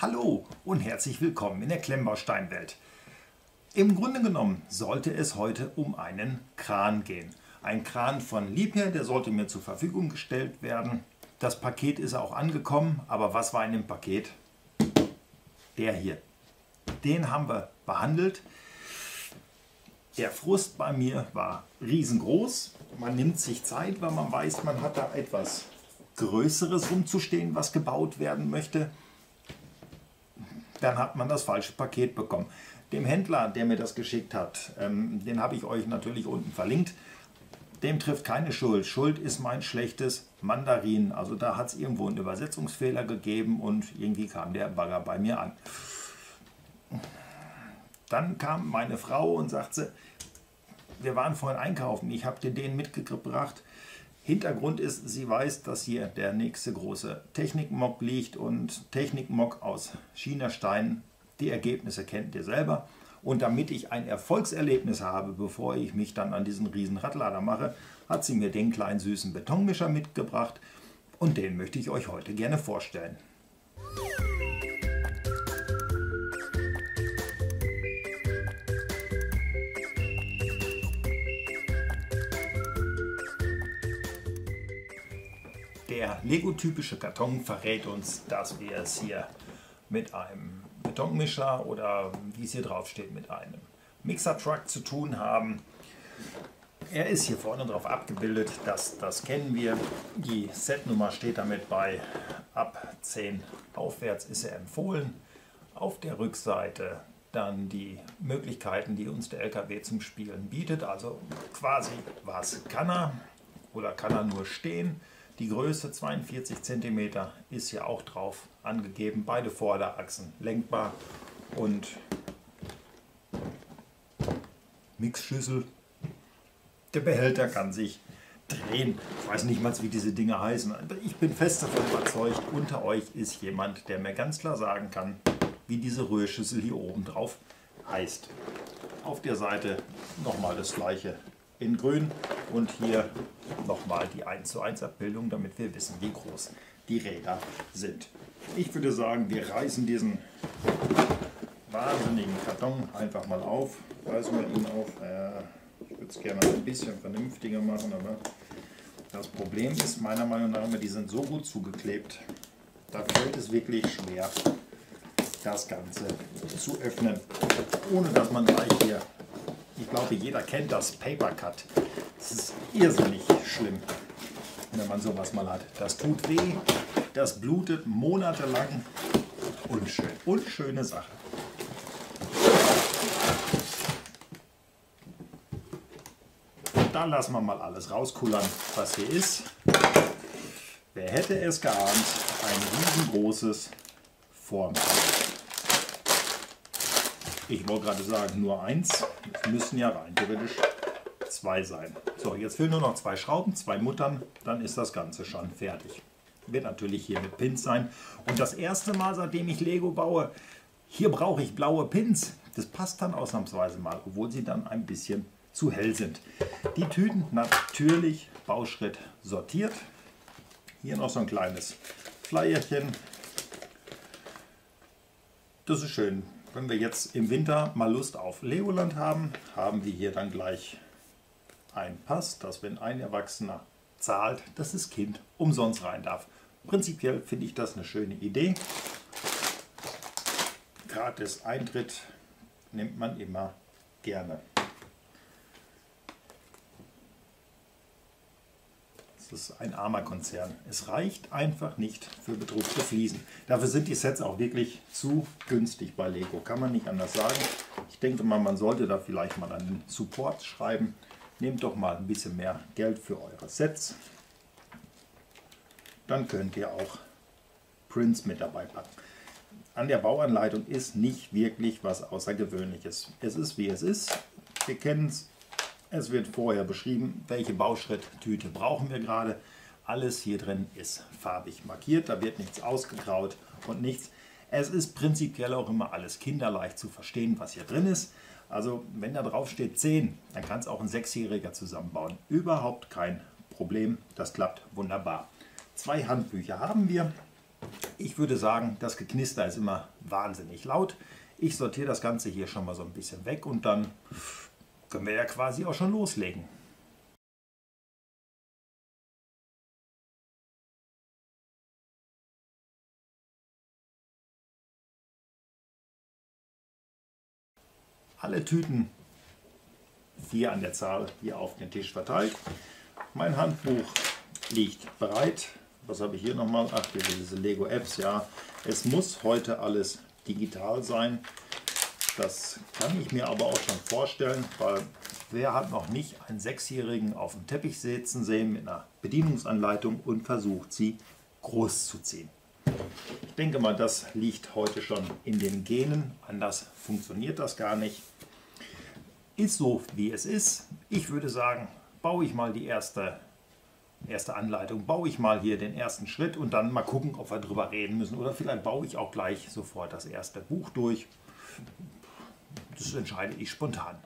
Hallo und herzlich willkommen in der Klemmbausteinwelt. Im Grunde genommen sollte es heute um einen Kran gehen. Ein Kran von Liebherr, der sollte mir zur Verfügung gestellt werden. Das Paket ist auch angekommen, aber was war in dem Paket? Der hier. Den haben wir behandelt. Der Frust bei mir war riesengroß. Man nimmt sich Zeit, weil man weiß, man hat da etwas Größeres rumzustehen, was gebaut werden möchte. Dann hat man das falsche Paket bekommen. Dem Händler, der mir das geschickt hat, den habe ich euch natürlich unten verlinkt, dem trifft keine Schuld. Schuld ist mein schlechtes Mandarin. Also da hat es irgendwo einen Übersetzungsfehler gegeben und irgendwie kam der Bagger bei mir an. Dann kam meine Frau und sagte, wir waren vorhin einkaufen, ich habe dir den mitgebracht. Hintergrund ist, sie weiß, dass hier der nächste große Technikmok liegt und Technikmok aus Chinastein. Die Ergebnisse kennt ihr selber. Und damit ich ein Erfolgserlebnis habe, bevor ich mich dann an diesen riesen Radlader mache, hat sie mir den kleinen süßen Betonmischer mitgebracht und den möchte ich euch heute gerne vorstellen. Der Lego-typische Karton verrät uns, dass wir es hier mit einem Betonmischer oder wie es hier drauf steht, mit einem Mixer-Truck zu tun haben. Er ist hier vorne drauf abgebildet, das kennen wir. Die Setnummer steht damit bei ab 10 aufwärts ist er empfohlen. Auf der Rückseite dann die Möglichkeiten, die uns der LKW zum Spielen bietet. Also quasi was kann er oder kann er nur stehen. Die Größe 42 cm ist hier auch drauf angegeben. Beide Vorderachsen lenkbar und Mixschüssel. Der Behälter kann sich drehen. Ich weiß nicht mal, wie diese Dinge heißen. Ich bin fest davon überzeugt, unter euch ist jemand, der mir ganz klar sagen kann, wie diese Rührschüssel hier oben drauf heißt. Auf der Seite nochmal das gleiche in grün und hier nochmal die 1:1 Abbildung, damit wir wissen, wie groß die Räder sind. Ich würde sagen, wir reißen diesen wahnsinnigen Karton einfach mal auf. Reißen wir ihn auf. Ich würde es gerne ein bisschen vernünftiger machen, aber das Problem ist meiner Meinung nach, die sind so gut zugeklebt, da fällt es wirklich schwer, das Ganze zu öffnen, ohne dass man gleich hier, ich glaube, jeder kennt das Paper Cut. Das ist irrsinnig schlimm, wenn man sowas mal hat. Das tut weh, das blutet monatelang. Unschön, unschöne Sache. Dann lassen wir mal alles rauskullern, was hier ist. Wer hätte es geahnt, ein riesengroßes Formteil. Ich wollte gerade sagen, nur eins. Es müssen ja rein theoretisch 2 sein. So, jetzt fehlen nur noch 2 Schrauben, 2 Muttern, dann ist das Ganze schon fertig. Wird natürlich hier mit Pins sein. Und das erste Mal, seitdem ich Lego baue, hier brauche ich blaue Pins. Das passt dann ausnahmsweise mal, obwohl sie dann ein bisschen zu hell sind. Die Tüten natürlich Bauschritt sortiert. Hier noch so ein kleines Flyerchen. Das ist schön. Wenn wir jetzt im Winter mal Lust auf Legoland haben, haben wir hier dann gleich einen Pass, dass wenn ein Erwachsener zahlt, dass das Kind umsonst rein darf. Prinzipiell finde ich das eine schöne Idee. Gratis Eintritt nimmt man immer gerne. Das ist ein armer Konzern. Es reicht einfach nicht für bedruckte Fliesen. Dafür sind die Sets auch wirklich zu günstig bei Lego. Kann man nicht anders sagen. Ich denke mal, man sollte da vielleicht mal einen Support schreiben. Nehmt doch mal ein bisschen mehr Geld für eure Sets. Dann könnt ihr auch Prints mit dabei packen. An der Bauanleitung ist nicht wirklich was Außergewöhnliches. Es ist wie es ist. Wir kennen es. Es wird vorher beschrieben, welche Bauschritttüte brauchen wir gerade. Alles hier drin ist farbig markiert, da wird nichts ausgegraut und nichts. Es ist prinzipiell auch immer alles kinderleicht zu verstehen, was hier drin ist. Also wenn da drauf steht 10, dann kann es auch ein 6-Jähriger zusammenbauen. Überhaupt kein Problem, das klappt wunderbar. 2 Handbücher haben wir. Ich würde sagen, das Geknister ist immer wahnsinnig laut. Ich sortiere das Ganze hier schon mal so ein bisschen weg und dann können wir ja quasi auch schon loslegen. Alle Tüten, 4 an der Zahl, hier auf den Tisch verteilt. Mein Handbuch liegt bereit. Was habe ich hier nochmal? Ach, diese Lego Apps, ja. Es muss heute alles digital sein. Das kann ich mir aber auch schon vorstellen, weil wer hat noch nicht einen 6-Jährigen auf dem Teppich sitzen sehen mit einer Bedienungsanleitung und versucht, sie groß zu ziehen. Ich denke mal, das liegt heute schon in den Genen. Anders funktioniert das gar nicht. Ist so, wie es ist. Ich würde sagen, baue ich mal die erste Anleitung, baue ich mal hier den ersten Schritt und dann mal gucken, ob wir drüber reden müssen. Oder vielleicht baue ich auch gleich sofort das erste Buch durch. Das entscheide ich spontan.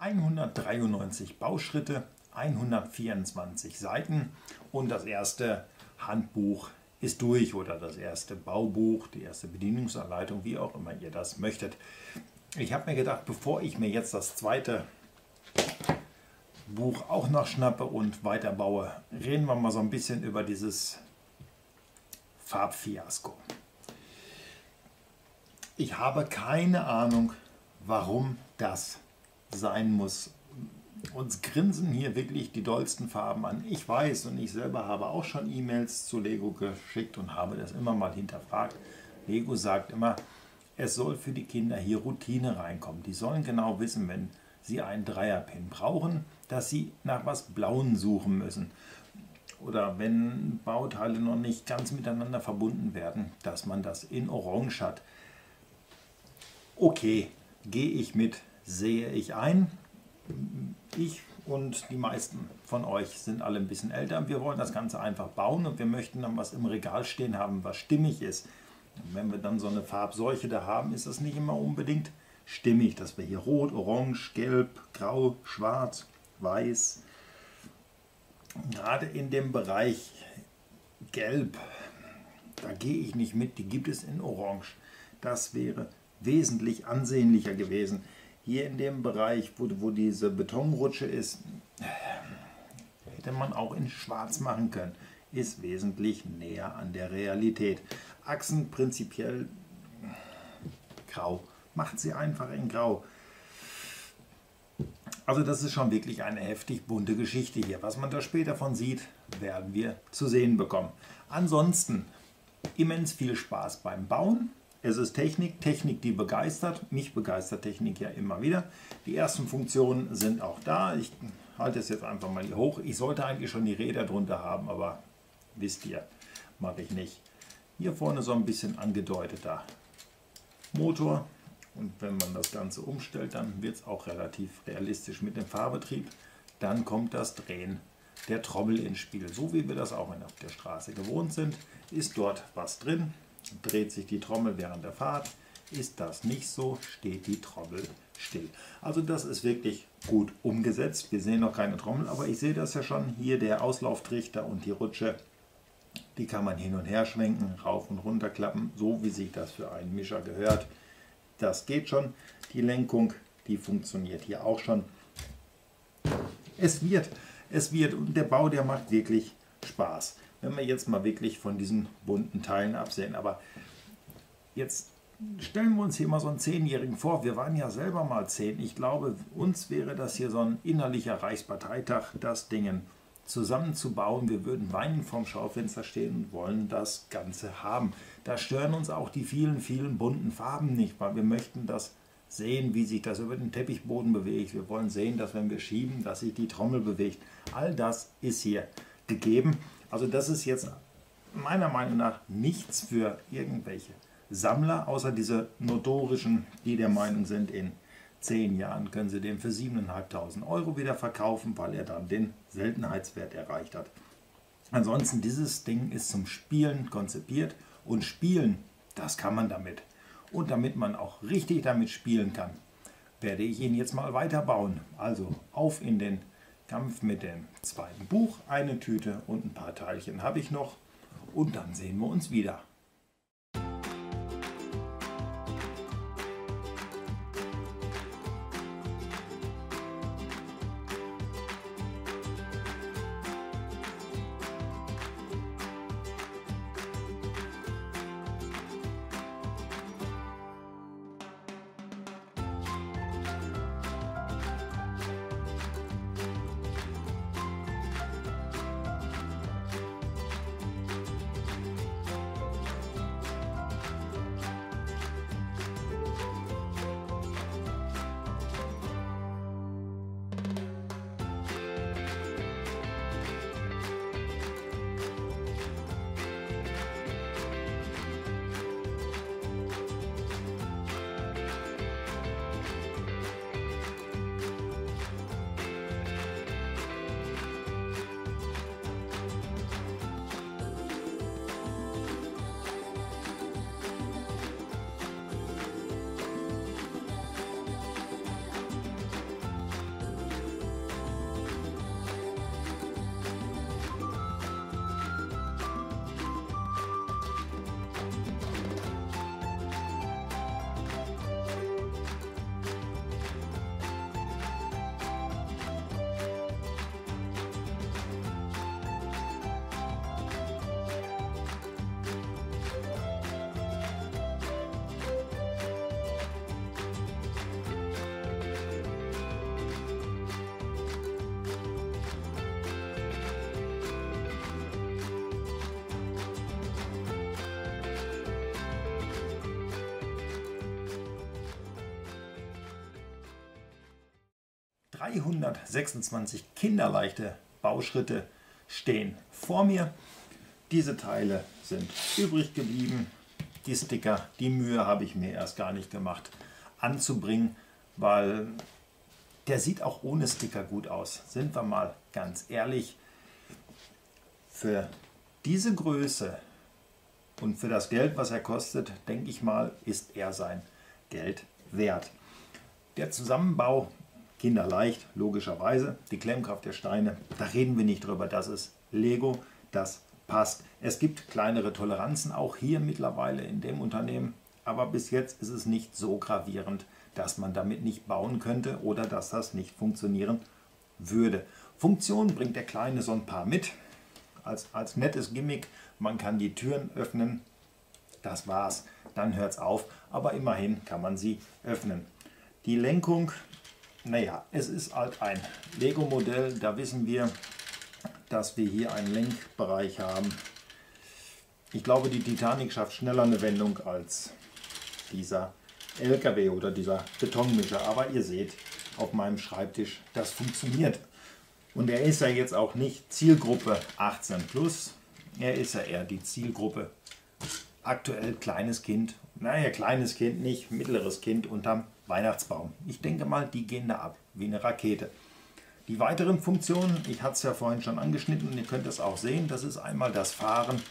...193 Bauschritte, 124 Seiten und das erste Handbuch ist durch oder das erste Baubuch, die erste Bedienungsanleitung, wie auch immer ihr das möchtet. Ich habe mir gedacht, bevor ich mir jetzt das zweite Buch auch noch schnappe und weiterbaue, reden wir mal so ein bisschen über dieses Farbfiasko. Ich habe keine Ahnung, warum das sein muss. Uns grinsen hier wirklich die dollsten Farben an. Ich weiß und ich selber habe auch schon E-Mails zu Lego geschickt und habe das immer mal hinterfragt. Lego sagt immer, es soll für die Kinder hier Routine reinkommen. Die sollen genau wissen, wenn sie einen Dreierpin brauchen, dass sie nach was Blauen suchen müssen. Oder wenn Bauteile noch nicht ganz miteinander verbunden werden, dass man das in Orange hat. Okay, gehe ich mit, sehe ich ein. Ich und die meisten von euch sind alle ein bisschen älter. Wir wollen das Ganze einfach bauen und wir möchten dann was im Regal stehen haben, was stimmig ist. Und wenn wir dann so eine Farbseuche da haben, ist das nicht immer unbedingt stimmig, dass wir hier rot, orange, gelb, grau, schwarz, weiß. Gerade in dem Bereich gelb, da gehe ich nicht mit, die gibt es in orange. Das wäre wesentlich ansehnlicher gewesen. Hier in dem Bereich, wo diese Betonrutsche ist, hätte man auch in schwarz machen können. Ist wesentlich näher an der Realität. Achsen prinzipiell grau. Macht sie einfach in grau. Also das ist schon wirklich eine heftig bunte Geschichte hier. Was man da später von sieht, werden wir zu sehen bekommen. Ansonsten immens viel Spaß beim Bauen. Es ist Technik, die begeistert. Mich begeistert Technik ja immer wieder. Die ersten Funktionen sind auch da. Ich halte es jetzt einfach mal hier hoch. Ich sollte eigentlich schon die Räder drunter haben, aber wisst ihr, mache ich nicht. Hier vorne so ein bisschen angedeuteter Motor. Und wenn man das Ganze umstellt, dann wird es auch relativ realistisch mit dem Fahrbetrieb. Dann kommt das Drehen der Trommel ins Spiel. So wie wir das auch auf der Straße gewohnt sind, ist dort was drin. Dreht sich die Trommel während der Fahrt. Ist das nicht so, steht die Trommel still. Also das ist wirklich gut umgesetzt. Wir sehen noch keine Trommel, aber ich sehe das ja schon. Hier der Auslauftrichter und die Rutsche. Die kann man hin und her schwenken, rauf und runter klappen, so wie sich das für einen Mischer gehört. Das geht schon. Die Lenkung, die funktioniert hier auch schon. Es wird und der Bau, der macht wirklich Spaß. Wenn wir jetzt mal wirklich von diesen bunten Teilen absehen. Aber jetzt stellen wir uns hier mal so einen 10-Jährigen vor. Wir waren ja selber mal 10. Ich glaube, uns wäre das hier so ein innerlicher Reichsparteitag, das Ding zusammenzubauen. Wir würden weinend vorm Schaufenster stehen und wollen das Ganze haben. Da stören uns auch die vielen, vielen bunten Farben nicht, weil wir möchten das sehen, wie sich das über den Teppichboden bewegt. Wir wollen sehen, dass wenn wir schieben, dass sich die Trommel bewegt. All das ist hier gegeben. Also das ist jetzt meiner Meinung nach nichts für irgendwelche Sammler, außer diese notorischen, die der Meinung sind, in 10 Jahren können sie den für 7.500 € wieder verkaufen, weil er dann den Seltenheitswert erreicht hat. Ansonsten, dieses Ding ist zum Spielen konzipiert und spielen, das kann man damit. Und damit man auch richtig damit spielen kann, werde ich ihn jetzt mal weiterbauen. Also auf in den Kampf mit dem zweiten Buch. Eine Tüte und ein paar Teilchen habe ich noch und dann sehen wir uns wieder. 326 kinderleichte Bauschritte stehen vor mir. Diese Teile sind übrig geblieben. Die Sticker, die Mühe habe ich mir erst gar nicht gemacht anzubringen, weil der sieht auch ohne Sticker gut aus. Sind wir mal ganz ehrlich, für diese Größe und für das Geld, was er kostet, denke ich mal, ist er sein Geld wert. Der Zusammenbau, kinderleicht, logischerweise. Die Klemmkraft der Steine, da reden wir nicht drüber. Das ist Lego, das passt. Es gibt kleinere Toleranzen, auch hier mittlerweile in dem Unternehmen. Aber bis jetzt ist es nicht so gravierend, dass man damit nicht bauen könnte oder dass das nicht funktionieren würde. Funktion bringt der Kleine so ein paar mit. Als nettes Gimmick, man kann die Türen öffnen. Das war's, dann hört es auf. Aber immerhin kann man sie öffnen. Die Lenkung, naja, es ist halt ein Lego-Modell. Da wissen wir, dass wir hier einen Lenkbereich haben. Ich glaube, die Titanic schafft schneller eine Wendung als dieser LKW oder dieser Betonmischer. Aber ihr seht auf meinem Schreibtisch, das funktioniert. Und er ist ja jetzt auch nicht Zielgruppe 18 plus. Er ist ja eher die Zielgruppe aktuell kleines Kind. Naja, kleines Kind nicht, mittleres Kind unterm Weihnachtsbaum. Ich denke mal, die gehen da ab wie eine Rakete. Die weiteren Funktionen, ich hatte es ja vorhin schon angeschnitten und ihr könnt es auch sehen, das ist einmal das Fahren,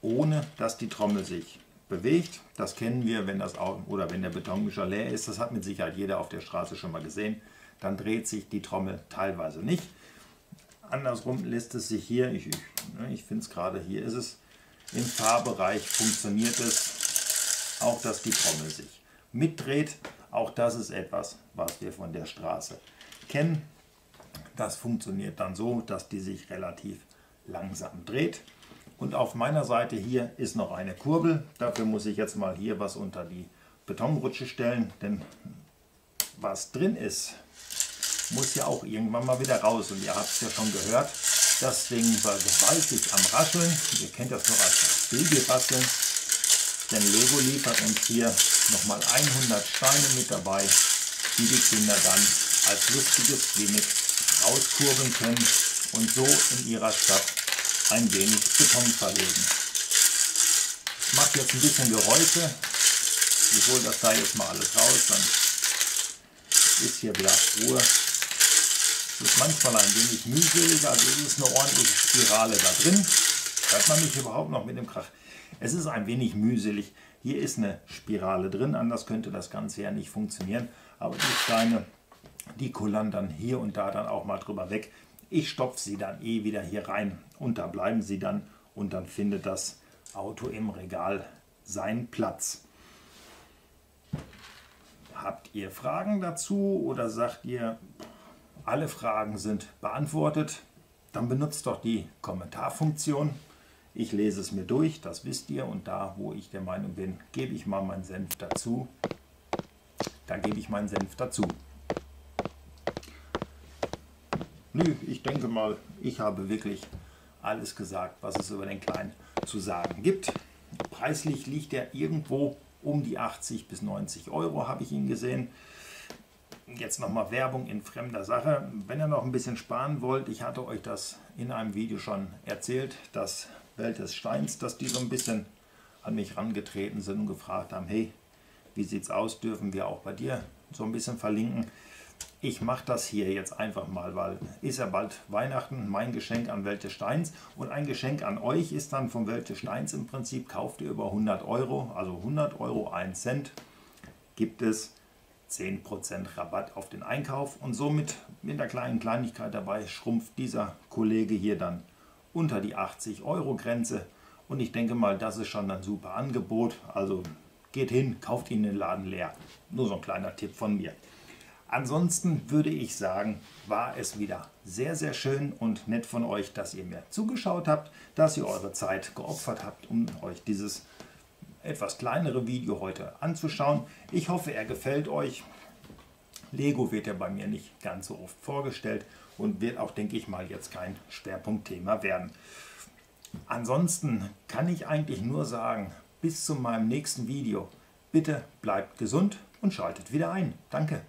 ohne dass die Trommel sich bewegt. Das kennen wir, wenn das Auto oder wenn der Betonmischer leer ist. Das hat mit Sicherheit jeder auf der Straße schon mal gesehen. Dann dreht sich die Trommel teilweise nicht. Andersrum lässt es sich hier, ich finde es gerade, hier ist es, im Fahrbereich funktioniert es auch, dass die Trommel sich mitdreht. Auch das ist etwas, was wir von der Straße kennen. Das funktioniert dann so, dass die sich relativ langsam dreht. Und auf meiner Seite hier ist noch eine Kurbel. Dafür muss ich jetzt mal hier was unter die Betonrutsche stellen, denn was drin ist, muss ja auch irgendwann mal wieder raus. Und ihr habt es ja schon gehört, das Ding war gewaltig am Rascheln. Ihr kennt das noch als Babybasteln. Denn Lego liefert uns hier nochmal 100 Steine mit dabei, die die Kinder dann als lustiges Gimmick rauskurbeln können und so in ihrer Stadt ein wenig Beton verlegen. Es macht jetzt ein bisschen Geräusche. Ich hole das da jetzt mal alles raus, dann ist hier wieder Ruhe. Es ist manchmal ein wenig mühselig, also es ist eine ordentliche Spirale da drin. Hört man mich überhaupt noch mit dem Krach? Es ist ein wenig mühselig. Hier ist eine Spirale drin, anders könnte das Ganze ja nicht funktionieren. Aber die Steine, die kullern dann hier und da dann auch mal drüber weg. Ich stopfe sie dann wieder hier rein und da bleiben sie dann und dann findet das Auto im Regal seinen Platz. Habt ihr Fragen dazu oder sagt ihr, alle Fragen sind beantwortet? Dann benutzt doch die Kommentarfunktion. Ich lese es mir durch, das wisst ihr, und da, wo ich der Meinung bin, gebe ich mal meinen Senf dazu. Da gebe ich meinen Senf dazu. Nö, ich denke mal, ich habe wirklich alles gesagt, was es über den Kleinen zu sagen gibt. Preislich liegt er irgendwo um die 80 bis 90 Euro, habe ich ihn gesehen. Jetzt nochmal Werbung in fremder Sache. Wenn ihr noch ein bisschen sparen wollt, ich hatte euch das in einem Video schon erzählt, dass Welt des Steins, dass die so ein bisschen an mich herangetreten sind und gefragt haben, hey, wie sieht's aus, dürfen wir auch bei dir so ein bisschen verlinken? Ich mache das hier jetzt einfach mal, weil ist ja bald Weihnachten, mein Geschenk an Welt des Steins und ein Geschenk an euch ist dann von Welt des Steins im Prinzip, kauft ihr über 100 Euro, also 100 Euro 1 Cent, gibt es 10% Rabatt auf den Einkauf und somit mit der kleinen Kleinigkeit dabei schrumpft dieser Kollege hier dann unter die 80 Euro Grenze und ich denke mal, das ist schon ein super Angebot, also geht hin, kauft ihn den Laden leer, nur so ein kleiner Tipp von mir. Ansonsten würde ich sagen, war es wieder sehr, sehr schön und nett von euch, dass ihr mir zugeschaut habt, dass ihr eure Zeit geopfert habt, um euch dieses etwas kleinere Video heute anzuschauen. Ich hoffe, er gefällt euch. Lego wird ja bei mir nicht ganz so oft vorgestellt und wird auch, denke ich mal, jetzt kein Schwerpunktthema werden. Ansonsten kann ich eigentlich nur sagen, bis zu meinem nächsten Video. Bitte bleibt gesund und schaltet wieder ein. Danke.